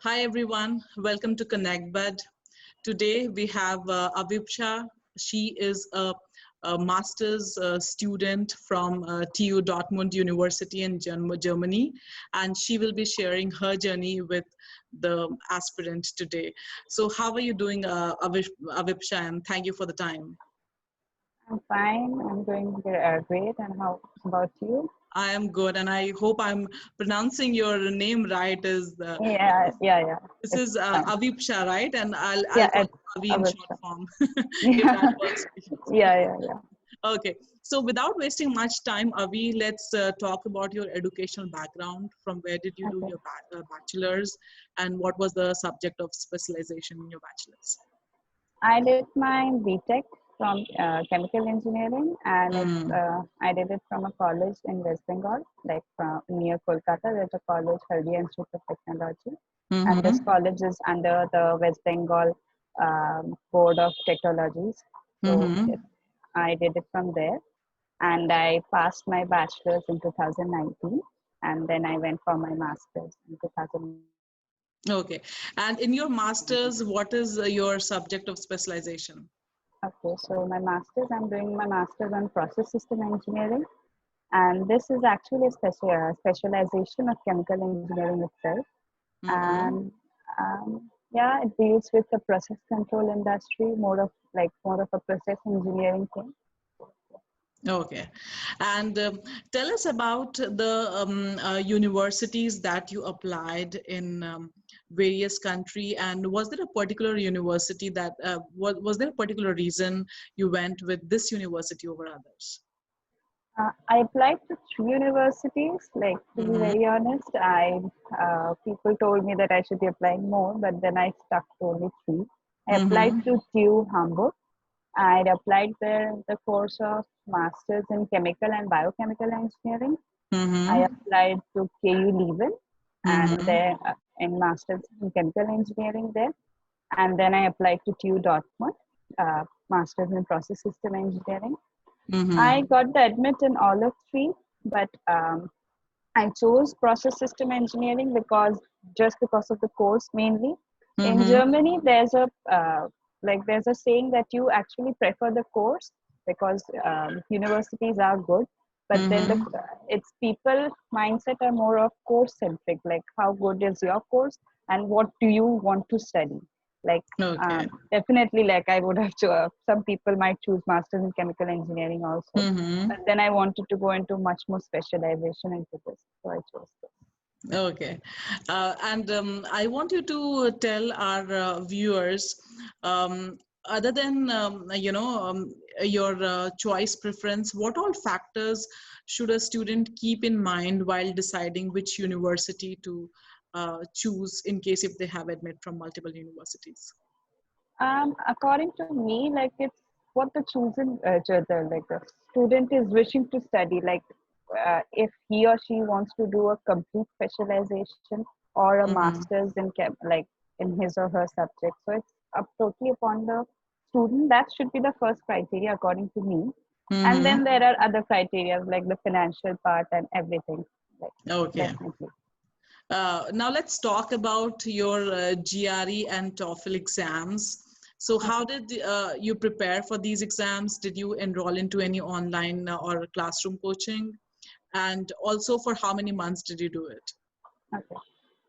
Hi everyone, welcome to ConnectBud. Today we have AVIPSHA. She is a master's student from TU Dortmund University in Germany, and she will be sharing her journey with the aspirant today. So how are you doing, AVIPSHA, and thank you for the time. I'm fine. I'm doing great. And how about you? I am good, and I hope I'm pronouncing your name right. Yeah. This It's is fine. AVIPSHA, right? And I'll Yeah, call it's it Avi in short Avipsha. form, if Yeah, that works for you. yeah. Okay, so without wasting much time, Avi, let's talk about your educational background. From where did you do Okay. your bachelor's, and what was the subject of specialization in your bachelor's? I did my BTech from chemical engineering, and Mm, I did it from a college in West Bengal, like near Kolkata. There's a college, Gre Institute of Technology, and this mm-hmm, college is under the West Bengal Board of Technologies. So mm-hmm. I did it from there. And I passed my bachelor's in 2019, and then I went for my master's in 2019. Okay, and in your master's, what is your subject of specialization? Okay, so my master's, I'm doing my master's on process system engineering, and this is actually a specialization of chemical engineering itself. Mm-hmm. And yeah, it deals with the process control industry, more of a process engineering thing. Okay, and tell us about the universities that you applied in various country, and was there a particular university that was there a particular reason you went with this university over others? I applied to three universities. Like to be Mm-hmm. very honest, I people told me that I should be applying more, but then I stuck to only three. I applied Mm-hmm. to TU Hamburg. I applied there the course of Masters in Chemical and Biochemical Engineering. I Mm-hmm. applied to KU Leuven, and Mm-hmm. there in Masters in Chemical Engineering there. And then I applied to TU Dortmund, Masters in Process System Engineering. I Mm-hmm. got the admit in all of three, but I chose process system engineering because of the course mainly. In Mm-hmm. Germany, there's a saying that you actually prefer the course because universities are good, but then Mm-hmm. its people mindset are more of course centric, like how good is your course and what do you want to study. Like Okay. definitely, like I would have to. Some people might choose masters in chemical engineering also, Mm-hmm. but then I wanted to go into much more specialization into this, so I chose this. Okay. And I want you to tell our viewers, other than, your choice preference, what all factors should a student keep in mind while deciding which university to choose in case if they have admit from multiple universities? According to me, like it's what the chosen like the student is wishing to study. Like if he or she wants to do a complete specialization or a Mm-hmm. master's in like in his or her subject. So it's up totally upon the student. That should be the first criteria according to me. And Mm-hmm. then there are other criteria like the financial part and everything. Like Okay. definitely. Now let's talk about your GRE and TOEFL exams. So how did you prepare for these exams? Did you enroll into any online or classroom coaching? And also for how many months did you do it? Okay.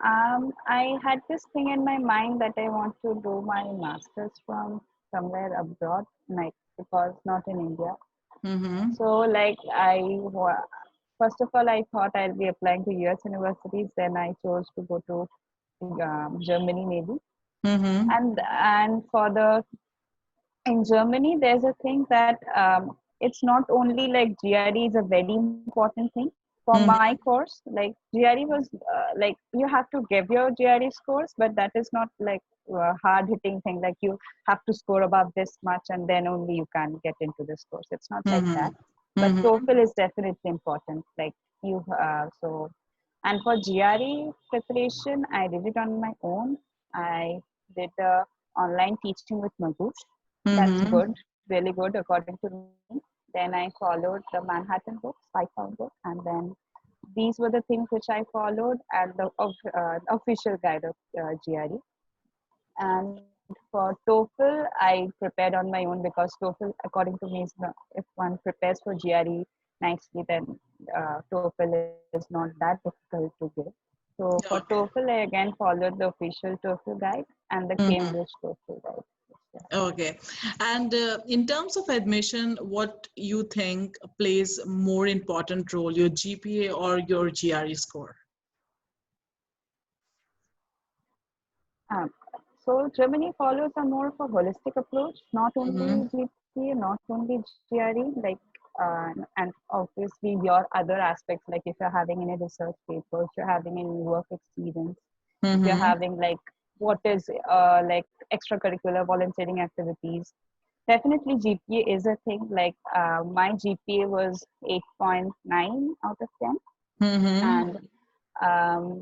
I had this thing in my mind that I want to do my master's from somewhere abroad, like because not in India. Mm-hmm. So like first of all, I thought I'll be applying to US universities. Then I chose to go to Germany maybe. Mm-hmm. And for the in Germany, there's a thing that it's not only like GRE is a very important thing. For my Mm-hmm. course, like GRE was like you have to give your GRE scores, but that is not like a hard hitting thing. Like you have to score above this much and then only you can get into this course. It's not like Mm-hmm. that. But Mm-hmm. TOEFL is definitely important. Like you, and for GRE preparation, I did it on my own. I did the online teaching with Magush. That's Mm-hmm. good, really good according to me. Then I followed the Manhattan books, 5 pound book, and then these were the things which I followed, and the official guide of GRE. And for TOEFL, I prepared on my own, because TOEFL, according to me, is not, if one prepares for GRE nicely, then TOEFL is not that difficult to give. So for Okay. TOEFL, I again followed the official TOEFL guide and the Mhm. Cambridge TOEFL guide. Okay. And in terms of admission, what you think plays more important role, your GPA or your GRE score? Um, so Germany follows a more of a holistic approach, not Mm-hmm. only GPA, not only GRE, like and obviously your other aspects, like if you're having any research paper, if you're having any work experience, if you're Mm-hmm. having like what is like extracurricular volunteering activities. Definitely GPA is a thing. Like my GPA was 8.9 out of 10, Mm-hmm. and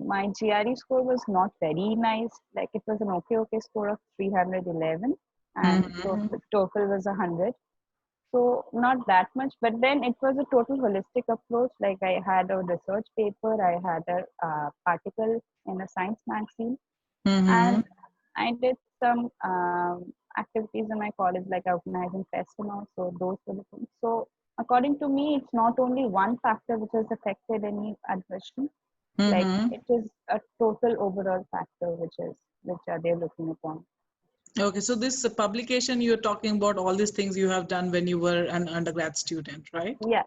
my GRE score was not very nice. Like it was an okay score of 311, and Mm-hmm. TOEFL was 100. So not that much, but then it was a total holistic approach. Like I had a research paper, I had a article in a science magazine, Mm-hmm. and I did some activities in my college, like organizing fest and all. So those were the things. So according to me, it's not only one factor which has affected any admission. Like Mm-hmm. it is a total overall factor which are they looking upon. Okay, so this publication you're talking about all these things you have done when you were an undergrad student, right? Yeah.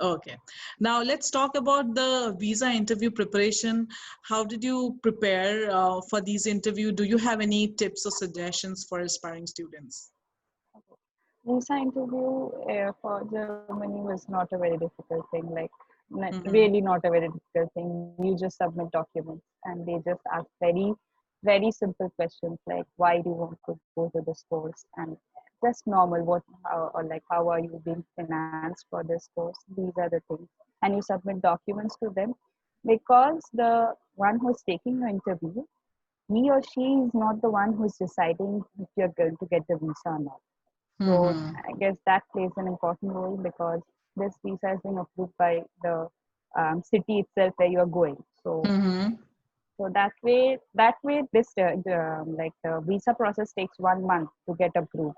Okay. Now let's talk about the visa interview preparation. How did you prepare for these interview? Do you have any tips or suggestions for aspiring students? Visa interview for Germany was not a very difficult thing. Like Mm-hmm. really not a very difficult thing. You just submit documents, and they just ask very simple questions like why do you want to go to this course, and just normal what or like how are you being financed for this course. These are the things, and you submit documents to them, because the one who's taking your interview, he or she is not the one who's deciding if you're going to get the visa or not. So Mm-hmm. I guess that plays an important role, because this visa is being approved by the city itself where you are going. Mm-hmm. So that way, this like the visa process takes 1 month to get approved.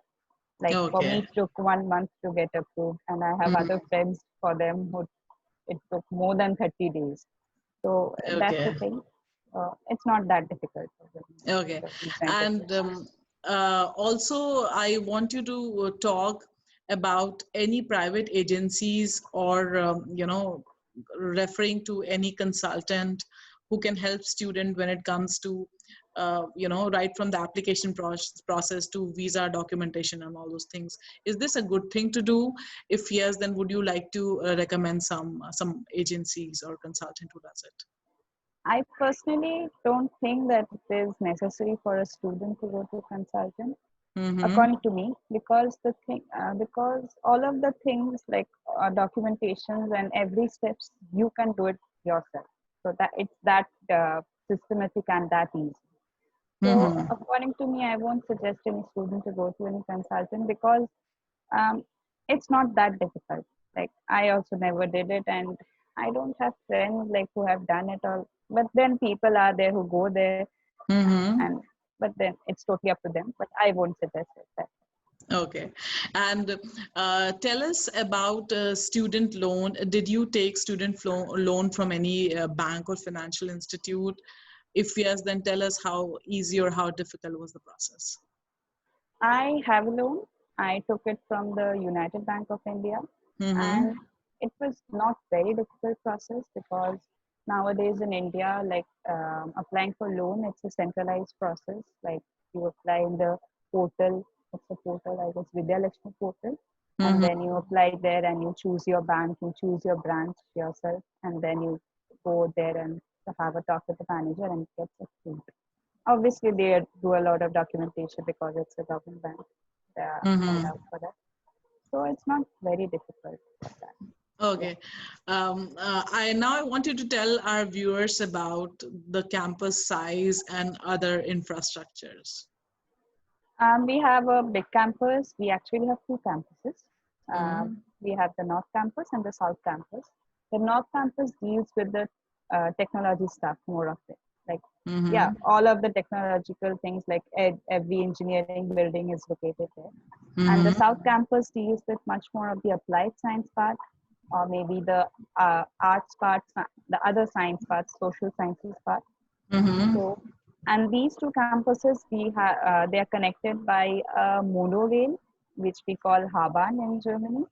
Like for me, Okay. it took 1 month to get approved, and I have other Mm-hmm. friends for them who it took more than 30 days. So that's the Okay. thing. It's not that difficult for them, Okay. the visa interview. And also, I want you to talk about any private agencies or, referring to any consultant who can help student when it comes to, right from the application process to visa documentation and all those things. Is this a good thing to do? If yes, then would you like to recommend some agencies or consultant who does it? I personally don't think that it is necessary for a student to go to consultant, Mm-hmm. according to me, because because all of the things like documentations and every steps you can do it yourself. So that it's that systematic and that easy. So Mm-hmm. according to me, I won't suggest any student to go to any consultant, because um, it's not that difficult. Like I also never did it, and I don't have friends like who have done it all. But then people are there who go there, Mm-hmm. and but then it's totally up to them. But I won't suggest it. Okay. And tell us about student loan. Did you take loan from any bank or financial institute? If yes, then tell us how easy or how difficult was the process. I have a loan. I took it from the United Bank of India, Mm-hmm. and it was not very difficult process, because nowadays in India, like applying for loan, it's a centralized process. Like you apply in the portal. It's a portal, I guess, Vidya Lakshmi portal, and then Mm-hmm. you apply there and you choose your bank, you choose your branch yourself, and then you go there and have a talk with the manager, and it gets approved. Obviously, they do a lot of documentation because it's a government bank. They are held Mm-hmm. out for that. So it's not very difficult for that. Yeah. Okay. I want you to tell our viewers about the campus size and other infrastructures. We have a big campus. We actually have 2 campuses. Um, we have the North Campus and the South Campus. The North Campus is 100% The North Campus deals with the technology stuff, more of it. Like, yeah, Mm-hmm. all of the technological things, like every engineering building is located there. And the Mm-hmm. South Campus deals with much more of the applied science part, or maybe the arts part, the other science parts, social sciences part. Mm-hmm. So, and these two campuses, they are connected by a monorail, which we call Haban in Germany.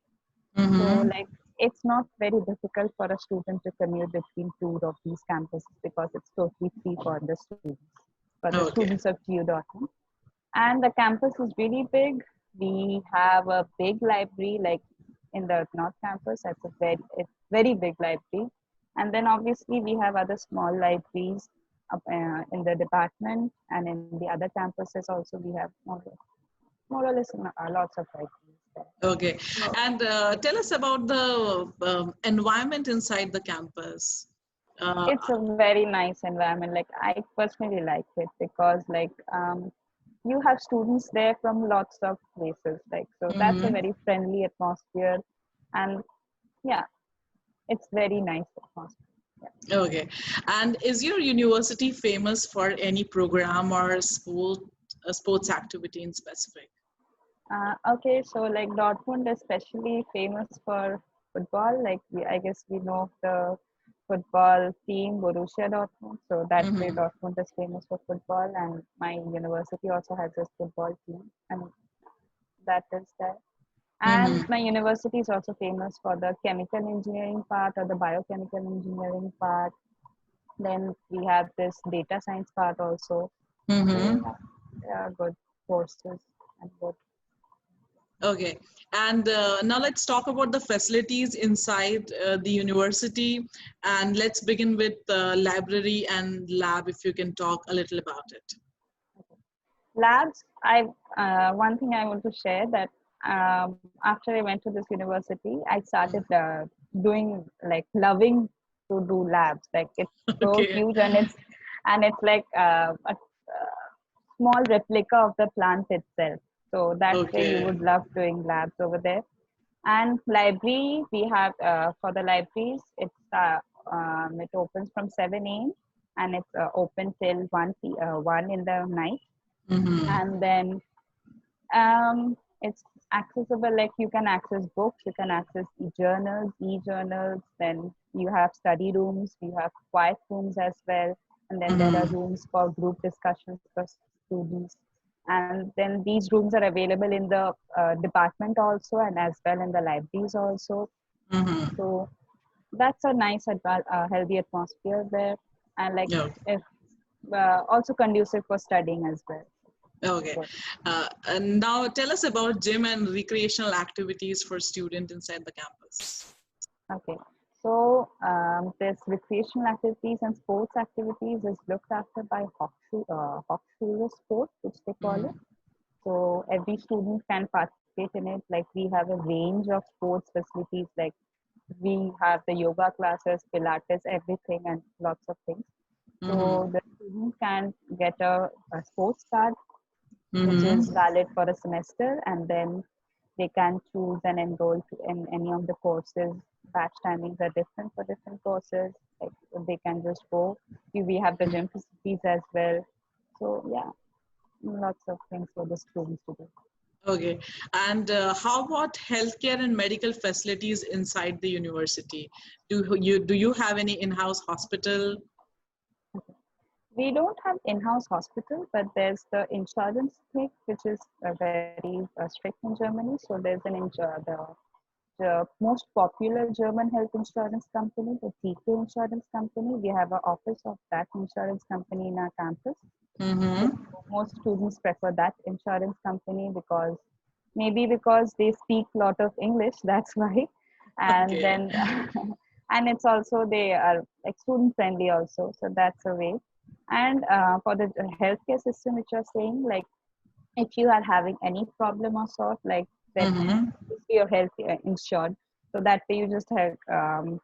So, Mm-hmm. like, it's not very difficult for a student to commute between two of these campuses because it's totally free for the Okay. students of TU Dortmund. And the campus is really big. We have a big library, like in the North Campus. It's very big library. And then obviously we have other small libraries in the department, and in the other campuses also we have more or less lots of libraries there. Okay. So And tell us about the environment inside the campus. Uh, it's a very nice environment. Like, I personally like it because, like, you have students there from lots of places. Like, so that's a mhm. very friendly atmosphere, and yeah, it's very nice atmosphere. Yeah. Okay. And is your university famous for any program or sports activity in specific? Okay, so like Dortmund is especially famous for football. Like, I guess we know the football team Borussia Dortmund. So that way Mm-hmm. Dortmund is famous for football, and my university also has a football team, and that is there. And Mm-hmm. my university is also famous for the chemical engineering part or the biochemical engineering part. Then we have this data science part also. So Mm-hmm. yeah, there are good courses and good. Okay. And now let's talk about the facilities inside the university. And let's begin with the library and lab, if you can talk a little about it. Labs, I one thing I want to share that after I went to this university, I started doing, like, loving to do labs. Like, it's so Okay. huge, and it's like a small replica of the plant itself. So that way you Okay. would love doing labs over there. And library, we have for the libraries, it opens from 7 a.m. and it's open till 1 in the night. Mm-hmm. And then it's accessible, like you can access books, you can access e-journals, then you have study rooms, you have quiet rooms as well, and then there are Mm-hmm. rooms for group discussions for students. And then these rooms are available in the department also, and as well in the libraries also. Mm-hmm. So that's a nice healthy atmosphere there, and like, Yeah. if also conducive for studying as well. Okay. Good. And now tell us about gym and recreational activities for students inside the campus. Okay. So this recreational activities and sports activities is looked after by Hochschule Sport, which they call it. Mm-hmm. So every student can participate in it. Like, we have a range of sports facilities. Like, we have the yoga classes, Pilates, everything, and lots of things. So Mm-hmm. the student can get a sports card, which is Mm-hmm. valid for a semester, and then they can choose and enroll in any of the courses. Batch timings are different for different courses. Like, they can just go. We have the gym facilities as well. So yeah, lots of things for the students to do. Okay. And how about healthcare and medical facilities inside the university? Do you have any in-house hospital? We don't have in-house hospital, but there's the insurance thing, which is very strict in Germany. So there's the most popular German health insurance company, the TK Insurance Company. We have an office of that insurance company in our campus. So Mm-hmm. most students prefer that insurance company because maybe because they speak a lot of English, that's why. And Okay. then and it's also, they are like student friendly also, so that's a way. And for the healthcare system, which you're saying, like, if you are having any problem or sort, like, then Mm-hmm. your health insured. So that way you just have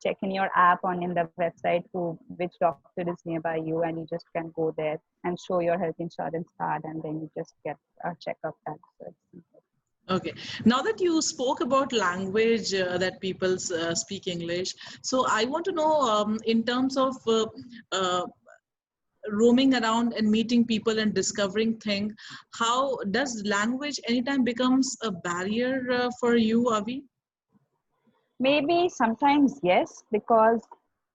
check in your app on in the website which doctor is nearby you, and you just can go there and show your health insurance card, and then you just get a checkup done. So it's simple. Okay. Now that you spoke about language that people speak English, so I want to know in terms of uh, roaming around and meeting people and discovering things, how does language anytime becomes a barrier for you, Avi? Maybe sometimes yes, because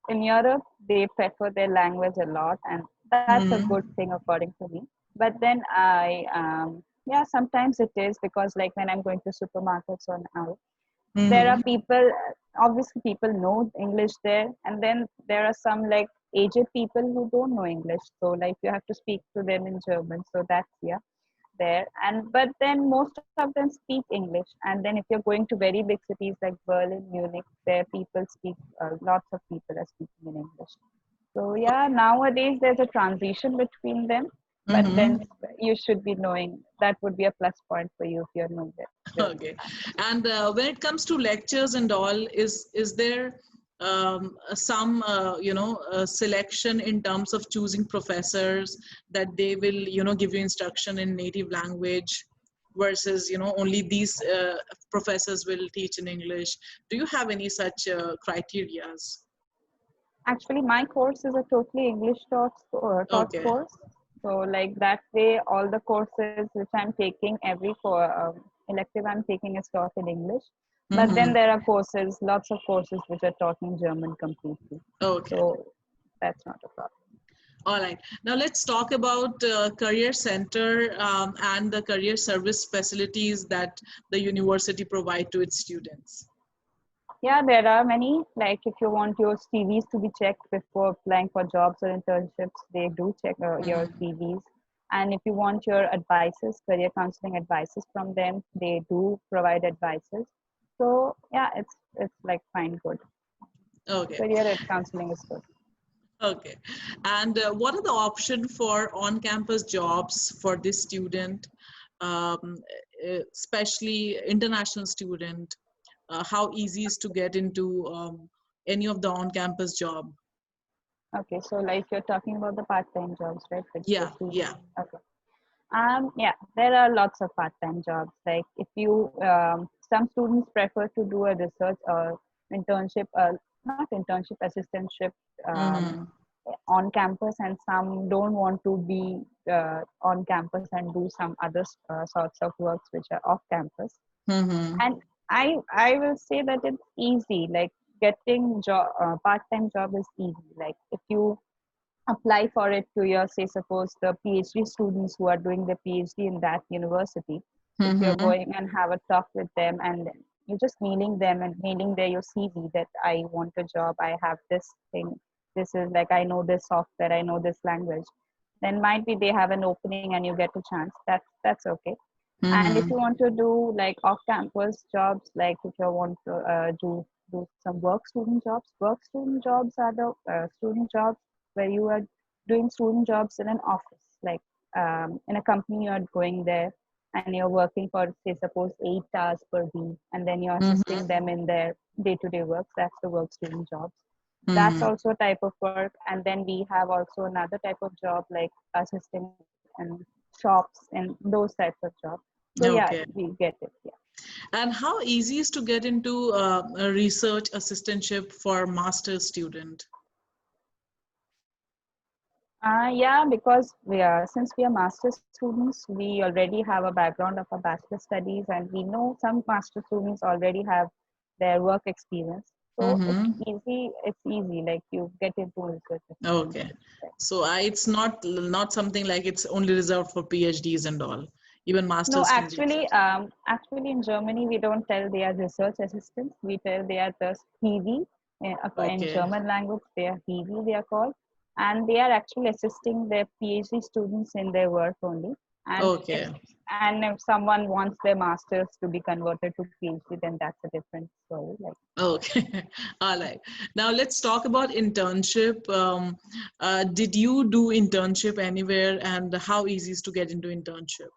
in Europe they prefer their language a lot, and that's a good Mm-hmm. thing according to me. But then yeah, sometimes it is because like when I'm going to supermarkets or now, there are Mm-hmm. people, obviously people know English there, and then there are some like aged people who don't know English, so like you have to speak to them in German. So that's, yeah, there. And but then most of them speak English, and then if you're going to very big cities like Berlin, Munich, there people speak, lots of people are speaking in English. So yeah, nowadays there's a transition between them, but then Mm-hmm. you should be knowing, that would be a plus point for you if you're knowing the German Okay. language. And when it comes to lectures and all, is there some selection in terms of choosing professors that they will give you instruction in native language versus only these professors will teach in English? Do you have any such criterias? Actually, my course is a totally English taught Okay. course. So like that way, all the courses which I'm taking, every elective I'm taking is taught in English. But then Mm-hmm. there are courses, lots of courses which are taught in German completely. Okay. So that's not a problem. All right. Now let's talk about Career Center and the career service facilities that the university provide to its students. Yeah, there are many. Like if you want your CVs to be checked before applying for jobs or internships, they do check your Mm. CVs. And if you want your advices, career counseling advices from them, they do provide advices. So yeah, it's like fine, good. Okay. Career counseling is good. Okay. And what are the options for on-campus jobs for this student, especially international student? How easy is to get into any of the on-campus job? Okay, so like you're talking about the part-time jobs, right? With the Yeah, students. yeah. Okay. Yeah, there are lots of part-time jobs. Like if you, some students prefer to do a research or internship, not internship, assistantship um, Mm-hmm. on campus, and some don't want to be on campus and do some other sorts of works which are off campus. Mm-hmm. And I will say that it's easy. Like getting job, part-time job is easy. Like if you apply for it to your, say suppose the PhD students who are doing the PhD in that university, if you're Mm-hmm. going and have a talk with them, and you're just mailing them and mailing their your CV that I want a job, I have this thing, this is like I know this software, I know this language, then might be they have an opening and you get a chance. That's okay. And if Mm-hmm. you want to do like off campus jobs, like if you want to do some work student jobs are the student jobs where you are doing student jobs in an office, like in a company you are going there and you're working for, say suppose 8 hours per week, and then you're assisting Mm-hmm. them in their day-to-day works. That's the work student jobs. That's Mm-hmm. also a type of work. And then we have also another type of job like assisting in shops and those types of jobs. So yeah, Okay. we get it. Yeah. And how easy is to get into a research assistantship for master's student? Yeah, because since we are master students, we already have a background of a bachelor studies, and we know some master students already have their work experience. So it's Mm-hmm. easy. It's easy. Like you get into research Okay. assistantship. Right? So it's not something like it's only reserved for PhDs and all. Even No, masters can be accepted. actually in Germany we don't tell they are research assistants. We tell they are the PV. In Okay. German language, they are PV. They are called, and they are actually assisting their PhD students in their work only. And if Okay. if someone wants their masters to be converted to PhD, then that's a different story. Like Okay. All right. Now let's talk about internship. Did you do internship anywhere, and how easy is to get into internship?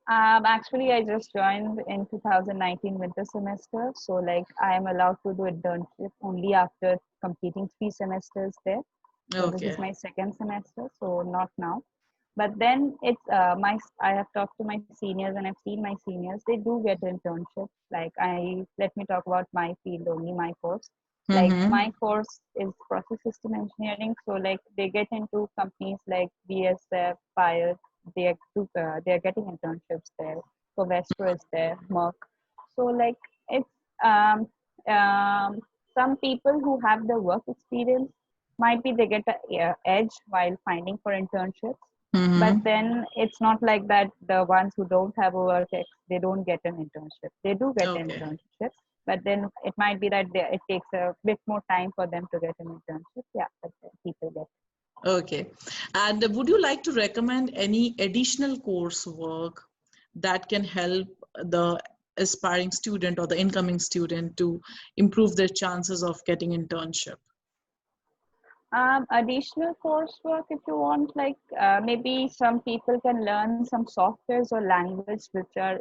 actually, I just joined in 2019 winter semester, so like I am allowed to do internship only after completing 3 semesters there. So this is Okay. my second semester, so not now. But then it's I have talked to my seniors and I've seen my seniors, they do get internships. Like let me talk about my field only, my course. Like Mm-hmm. my course is process system engineering, so like they get into companies like BSF, Fire, they're getting internships there. So Westro is there, Merck. So like it's um, um, some people who have the work experience might be they get a edge while finding for internships, but Mm-hmm. then it's not like that the ones who don't have a they don't get an internship. They do get an Okay. internship, but then it might be that it takes a bit more time for them to get an internship. Yeah, but then people get. Okay. And would you like to recommend any additional coursework that can help the aspiring student or the incoming student to improve their chances of getting internship? Additional coursework, if you want, like maybe some people can learn some softwares or language which are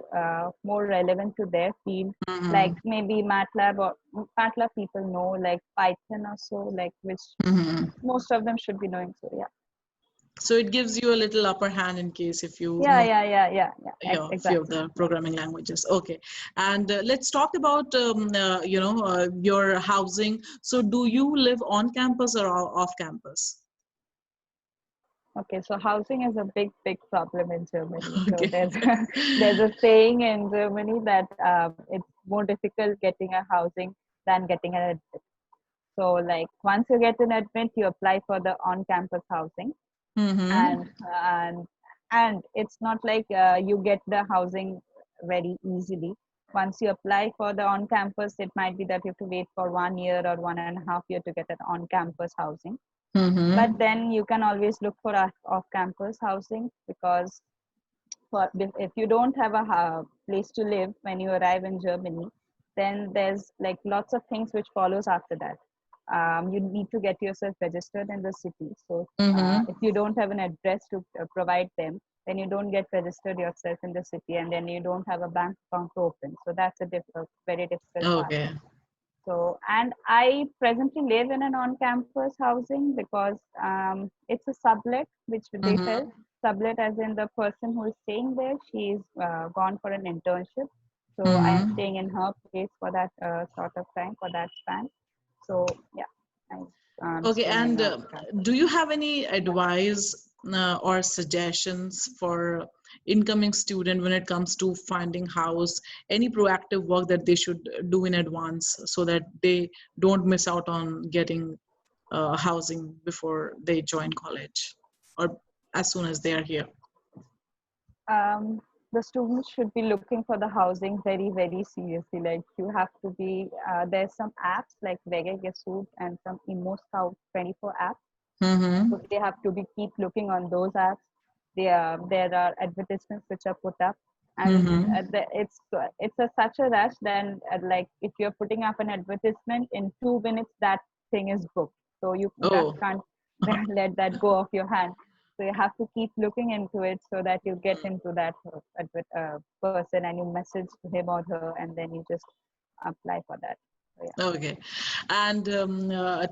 more relevant to their field, like Mm-hmm. maybe MATLAB, or MATLAB people know, like Python or so, like which Mm-hmm. most of them should be knowing. So yeah, So it gives you a little upper hand in case if you yeah, know, yeah, yeah, yeah, yeah, a few of exactly. the Yeah. programming languages. Okay. And let's talk about your housing. So do you live on campus or off campus? Okay, so housing is a big, big problem in Germany. So Okay. there's a saying in Germany that it's more difficult getting a housing than getting an admit. So like once you get an admit, you apply for the on-campus housing, Mm-hmm. and and and it's not like you get the housing very easily. Once you apply for the on-campus, it might be that you have to wait for 1 year or 1.5 years to get an on-campus housing. But Mm-hmm. then you can always look for off-campus housing, because if you don't have a place to live when you arrive in Germany, then there's like lots of things which follows after that. You need to get yourself registered in the city. So Mm-hmm. if you don't have an address to provide them, then you don't get registered yourself in the city, and then you don't have a bank account to open. So that's a very difficult part. Okay. So, and I presently live in an on-campus housing because it's a sublet, which they Mm-hmm. tell. Sublet as in the person who is staying there, she's gone for an internship. So I am Mm-hmm. staying in her place for that sort of time, for that span. So yeah, I'm Okay, staying in and an on-campus. do you have any advice or suggestions for incoming student when it comes to finding house? Any proactive work that they should do in advance so that they don't miss out on getting housing before they join college or as soon as they are here? um, the students should be looking for the housing very, very seriously. Like you have to be, there's some apps like Vega Gesud and some Imo Scout 24 apps. So Mm-hmm. they have to be keep looking on those apps. There are advertisements which are put up, and Mm-hmm. it's such a rush. Then like if you're putting up an advertisement in 2 minutes, that thing is booked. So you just Oh, can't let that go off your hand. So you have to keep looking into it so that you get into that person, and you message him or her, and then you just apply for that. So yeah. okay. And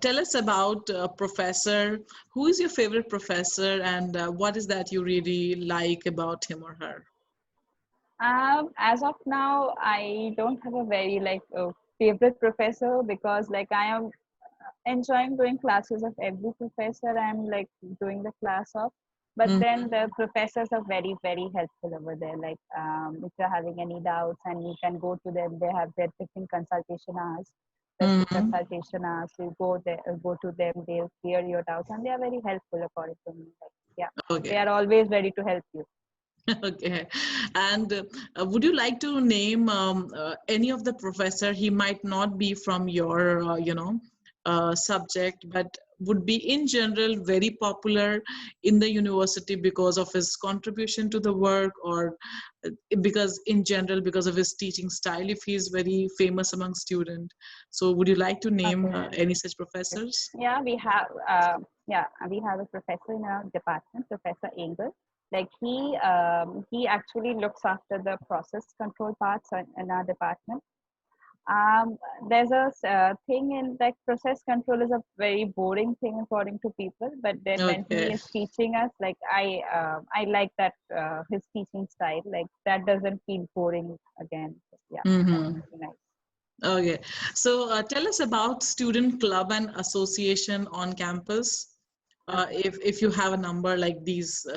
tell us about a professor. Who is your favorite professor, and what is that you really like about him or her? As of now, I don't have a very like favorite professor, because like I am enjoying doing classes of every professor I'm like doing the class of. But then Mm-hmm. the professors are very, very helpful over there. Like if you're having any doubts, and you can go to them, they have their different consultation hours, specific Mm-hmm. consultation hours. You go there, go to them, they'll clear your doubts, and they are very helpful according to me. Like, yeah, they Okay. are always ready to help you. Okay. And would you like to name any of the professor? He might not be from your, subject, but would be in general very popular in the university because of his contribution to the work, or because in general because of his teaching style, if he is very famous among student. So would you like to name Okay. any such professors? Yeah, we have a professor in our department, Professor Engel. Like he actually looks after the process control parts in our department. Um, there's a thing in like process control is a very boring thing according to people, but then when he Okay. is teaching us, like I like that his teaching style, like that doesn't feel boring again. Yeah, that's Mm-hmm. really nice. Okay. So tell us about student club and association on campus. Okay. If you have a number like these,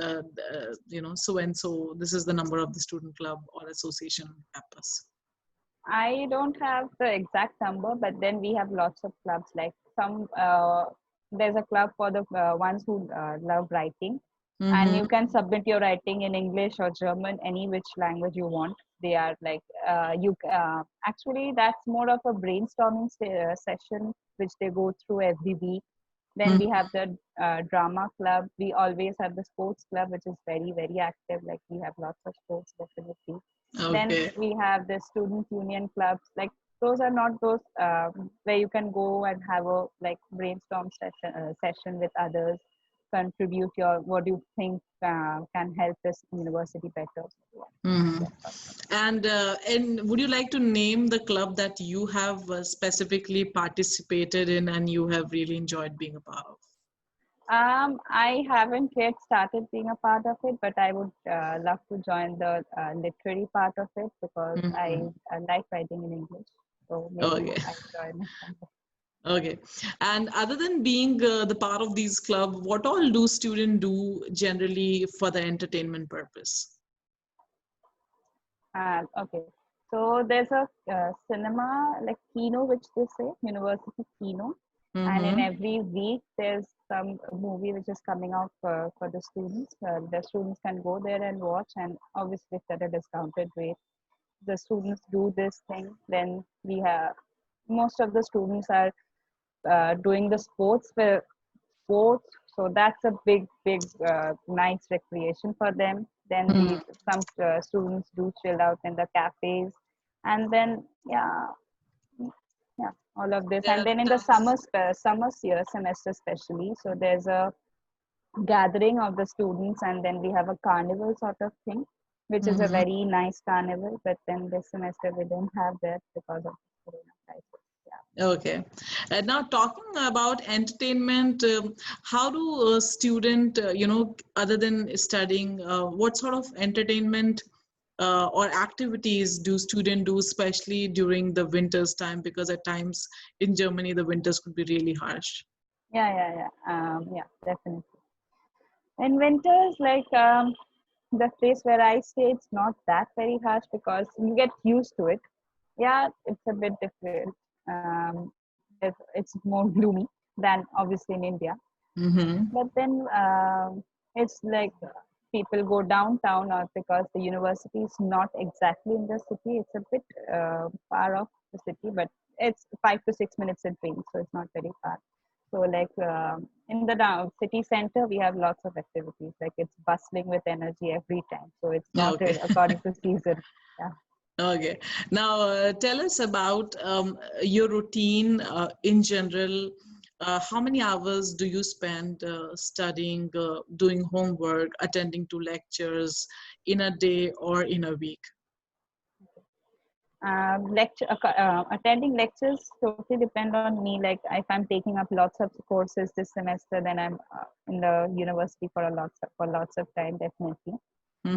so and so, this is the number of the student club or association on campus. I don't have the exact number, but then we have lots of clubs. Like there's a club for the ones who love writing, and you Mm-hmm. can submit your writing in English or German, any which language you want. They are like actually that's more of a brainstorming session which they go through every week. Then we have the drama club. We always have the sports club, which is very very active. Like we have lots of sports definitely. Then Okay. we have the student union clubs. Like those are not those where you can go and have a like brainstorm session with others, contribute your what do you think can help this university better. So, Mm-hmm. yeah. And would you like to name the club that you have specifically participated in and you have really enjoyed being a part of? I haven't yet started being a part of it, but I would love to join the literary part of it because Mm-hmm. I like writing in English. So maybe Okay. I join it someday. Okay. And other than being the part of these club, what all do students do generally for the entertainment purpose? Okay. So there's a cinema like Kino, which they say University Kino, and in Mm-hmm. every week there's some movie which is coming out for the students. The students can go there and watch, and obviously it's at a discounted rate. The students do this thing. Then we have most of the students are doing the sports, so that's a big nice recreation for them. Then we some students do chill out in the cafes, and then yeah, all of this. And then in the semester especially, so there's a gathering of the students, and then we have a carnival sort of thing, which is a Mm-hmm. very nice carnival. But then this semester we don't have that because of the corona crisis. Yeah. Okay. And now talking about entertainment, how do a student, other than studying, what sort of entertainment or activities do students do, especially during the winters time? Because at times in Germany, the winters could be really harsh. Yeah, definitely. In winters, like the place where I stay, it's not that very harsh because you get used to it. Yeah, it's a bit different. It's more gloomy than obviously in India. Mm-hmm. But then it's like people go downtown or because the university is not exactly in the city. It's a bit far off the city, but it's 5 to 6 minutes in train, so it's not very far. So like in the city center, we have lots of activities. Like it's bustling with energy every time. So it's not Okay. according to season. Yeah. Okay. Now, tell us about your routine in general. How many hours do you spend studying, doing homework, attending to lectures in a day or in a week? Attending lectures totally depend on me. Like if I'm taking up lots of courses this semester, then I'm in the university for lots of time, definitely.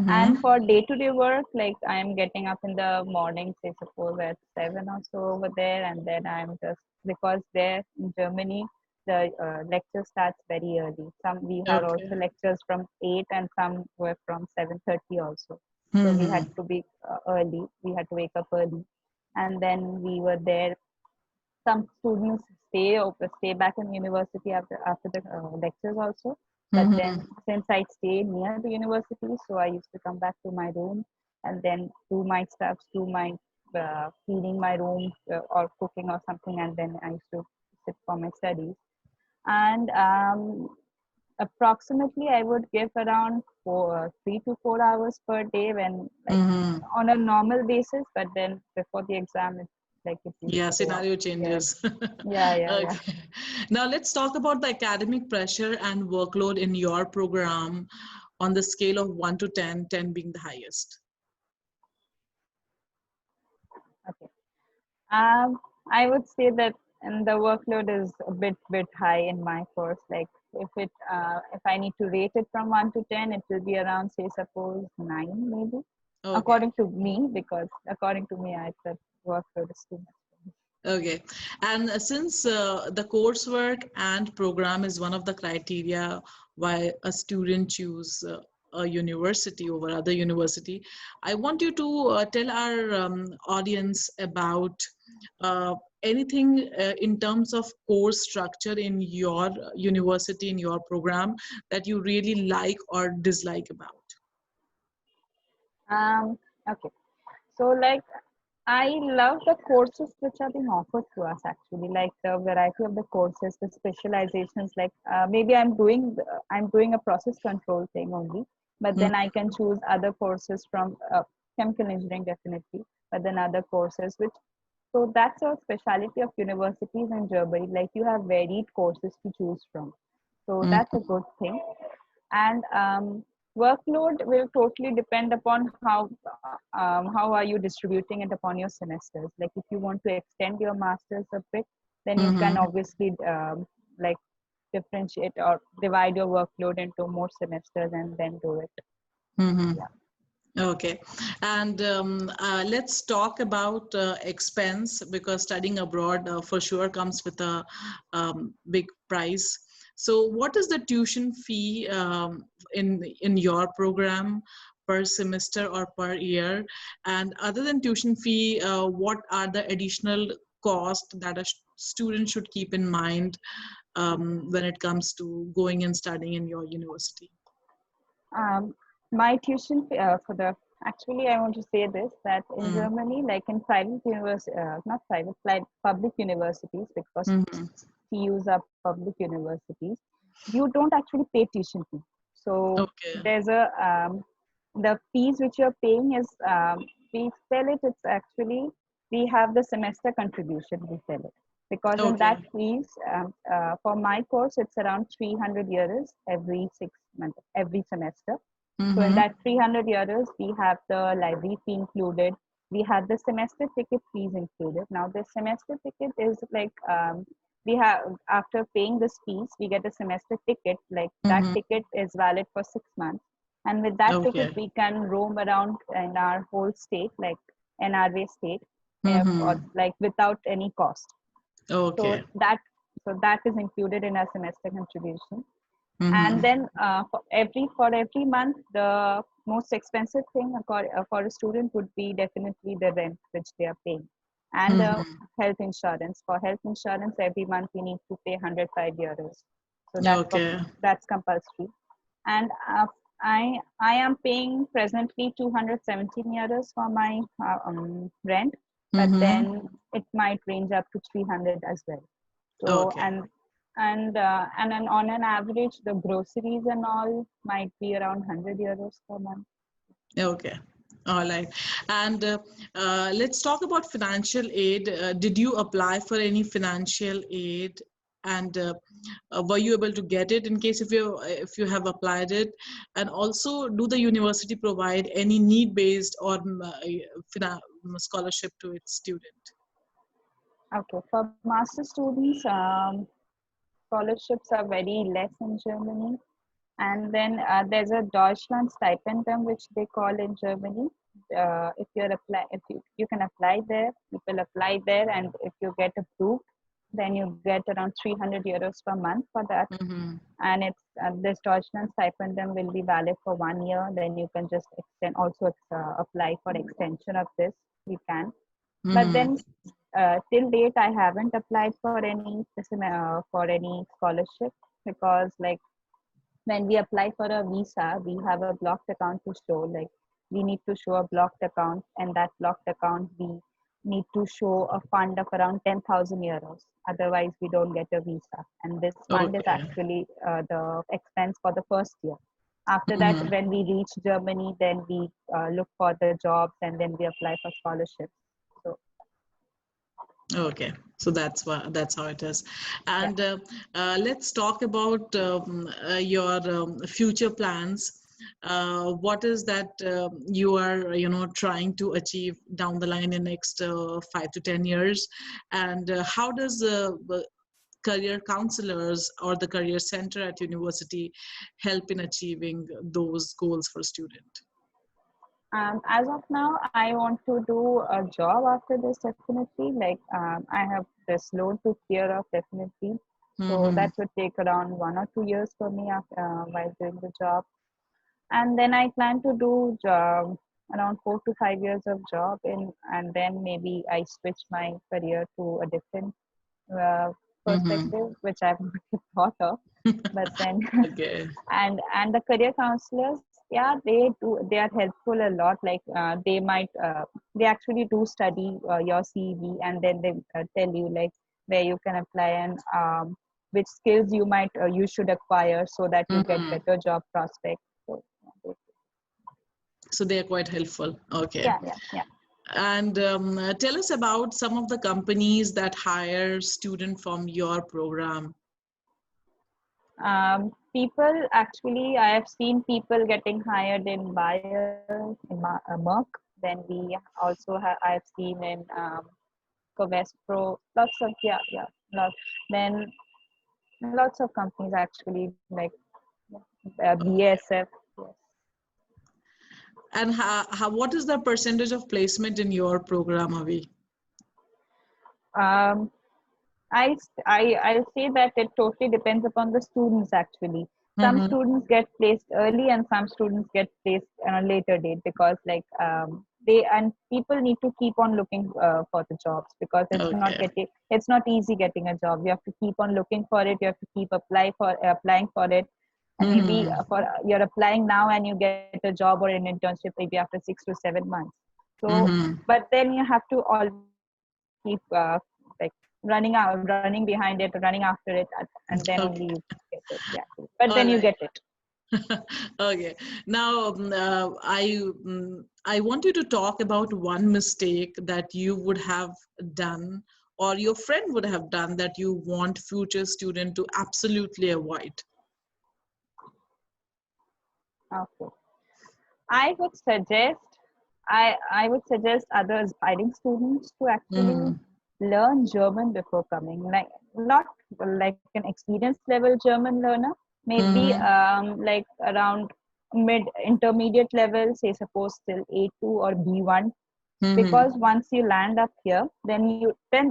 And Mm-hmm. for day-to-day work, like I'm getting up in the morning, say suppose at 7 or so over there, and then I'm just because there in Germany the lecture starts very early. Some we had Okay. also lectures from 8, and some were from 7:30 also. So we had Mm-hmm. to be early. We had to wake up early, and then we were there. Some students stay back in university after the lectures also. But then Mm-hmm. since I stay near the university, so I used to come back to my room and then do my stuffs, do my cleaning my room or cooking or something, and then I used to sit for my studies. And approximately I would give around 3 to 4 hours per day when like Mm-hmm. on a normal basis, but then before the exam it used Yeah, to go up. scenario Yeah, changes. yeah. Okay. Now let's talk about the academic pressure and workload in your program on the scale of 1 to 10, 10 being the highest. Okay. I would say that, and the workload is a bit high in my course. Like if I need to rate it from 1 to 10, it will be around, say, suppose 9 maybe, Okay. according to me, because according to me, I the workload is too much for me. Okay. And since the coursework and program is one of the criteria why a student choose a university over other university, I want you to tell our audience about uh, anything in terms of course structure in your university, in your program that you really like or dislike about. Um, okay. So like I love the courses which are being offered to us actually, like the variety of the courses, the specializations. Like maybe I'm doing a process control thing only, but then I can choose other courses from chemical engineering definitely, but then other courses which. So that's a specialty of universities in Germany. Like you have varied courses to choose from. So that's a Mm-hmm. good thing. And workload will totally depend upon how are you distributing it upon your semesters. Like if you want to extend your masters a bit, then you can Mm-hmm. obviously like differentiate or divide your workload into more semesters and then do it. Mm-hmm. Yeah. Okay, and let's talk about expense because studying abroad for sure comes with a big price. So, what is the tuition fee in your program per semester or per year? And other than tuition fee, what are the additional costs that a student should keep in mind when it comes to going and studying in your university? Um, my tuition for the actually I want to say this, that in Mm-hmm. Germany, like in private university, not private, like public universities, because Mm-hmm. TUs are public universities, you don't actually pay tuition fee. So Okay. there's a the fees which you're paying is we tell it, it's actually we have the semester contribution, we tell it, because in Okay. that fees for my course it's around 300 euros every 6 months every semester. So in Mm-hmm. that 300 euros, we have the library fee included. We have the semester ticket fees included. Now the semester ticket is like we have, after paying this fees, we get a semester ticket. Like that Mm-hmm. ticket is valid for 6 months, and with that ticket, Okay. we can roam around in our whole state, like NRW state, for Mm-hmm. like without any cost. So Okay. that is included in our semester contribution. And Mm-hmm. then for every month, the most expensive thing for a student would be definitely the rent which they are paying, and Mm-hmm. health insurance. For health insurance, every month we need to pay 105 euros. So Okay. that's compulsory. And I am paying presently 217 euros for my rent, but Mm-hmm. then it might range up to 300 as well. So Okay. and then on an average, the groceries and all might be around 100 euros per month. Okay. All right. And let's talk about financial aid. Did you apply for any financial aid? And were you able to get it in case if you have applied it? And also, do the university provide any need-based or scholarship to its student? Okay, for master students, scholarships are very less in Germany. And then there's a Deutschland stipendum, which they call in Germany. If you can apply there, people apply there, and if you get approved, then you get around 300 euros per month for that. Mm-hmm. And it's this Deutschland stipendum will be valid for 1 year. Then you can just apply for extension of this. You can, but Mm-hmm. then till date I haven't applied for any scholarship, because like when we apply for a visa, we have a blocked account to show. Like we need to show a blocked account, and that blocked account we need to show a fund of around 10,000 euros. Otherwise, we don't get a visa. And this fund is Okay. actually the expense for the first year. After that, Mm-hmm. when we reach Germany, then we look for the jobs, and then we apply for scholarships. So Okay, so that's how it is. yeah. And let's talk about your future plans. what is that you are, trying to achieve down the line in next 5 to 10 years, and how does career counselors or the career center at university help in achieving those goals for student? As of now, I want to do a job after this definitely. Like I have this loan to clear off definitely. So Mm-hmm. that would take around 1 or 2 years for me after, while doing the job. And then I plan to do job, around 4 to 5 years of job and then maybe I switch my career to a different uh, Mm-hmm. perspective, which I've not thought of. But then Okay. and the career counselors, yeah, they are helpful a lot. Like they actually do study your CV, and then they tell you like where you can apply and which skills you should acquire so that you get Mm-hmm. better job prospects. So So they are quite helpful. Okay. yeah, yeah, yeah. And tell us about some of the companies that hire students from your program. People actually, I have seen people getting hired in Bayer, in Merck. Then we also I have seen in Covestro, lots of lots. Then lots of companies actually like BASF. Yes. And what is the percentage of placement in your program, Avi? Um, I'll say that it totally depends upon the students actually. Some Mm-hmm. students get placed early and some students get placed on a later date because like they and people need to keep on looking for the jobs because Okay. it's not easy getting a job. You have to keep on looking for it. You have to keep applying for it. And maybe Mm-hmm. you're applying now and you get a job or an internship maybe after 6 to 7 months. So, Mm-hmm. but then you have to always keep like running behind it, running after it, and then only Okay. you get it. Yeah, but All then you right. get it. Okay. Now, I want you to talk about one mistake that you would have done or your friend would have done that you want future student to absolutely avoid. Okay. I would suggest I would suggest other aspiring students to actually Mm-hmm. learn German before coming. Like not like an experienced level German learner, maybe Mm-hmm. like around mid intermediate level, say suppose till A2 or B1. Mm-hmm. Because once you land up here, then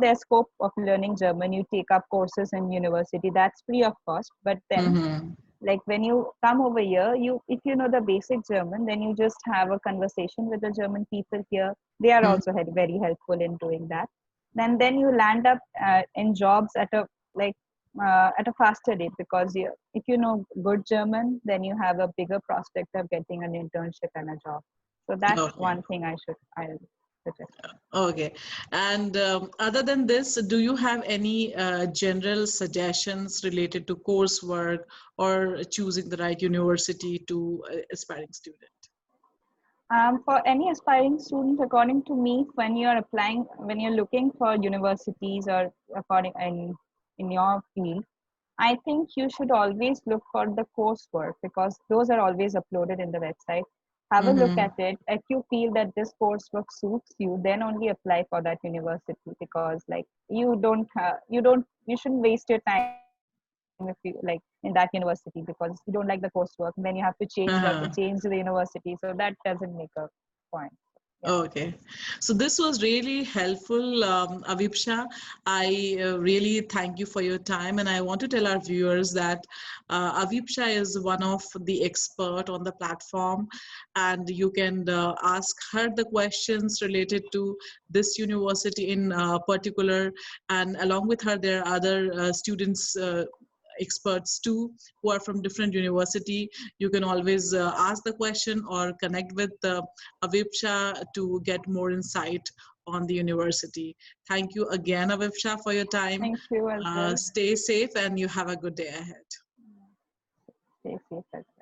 there's scope of learning German. You take up courses in university. That's free of cost. But then Mm-hmm. like when you come over here, you if you know the basic German, then you just have a conversation with the German people here. They are also very helpful in doing that. Then you land up in jobs like at a faster rate because if you know good German, then you have a bigger prospect of getting an internship and a job. So that's Okay. one thing I'll suggest. Okay. And other than this, do you have any general suggestions related to coursework or choosing the right university to aspiring student? For any aspiring student, according to me, when you're looking for universities or according in your field, I think you should always look for the coursework because those are always uploaded in the website. Have a look Mm-hmm. at it. If you feel that this coursework suits you, then only apply for that university because like you shouldn't waste your time if you like in that university because you don't like the coursework. Then you have to Uh-huh. change the university. So that doesn't make a point. Yeah. Okay, so this was really helpful, AVIPSHA. I really thank you for your time, and I want to tell our viewers that AVIPSHA is one of the expert on the platform, and you can ask her the questions related to this university in particular, and along with her, there are other students. Experts too who are from different university. You can always ask the question or connect with AVIPSHA to get more insight on the university. Thank you again, AVIPSHA, for your time. Thank you as well. Stay safe and you have a good day ahead. Stay safe as well.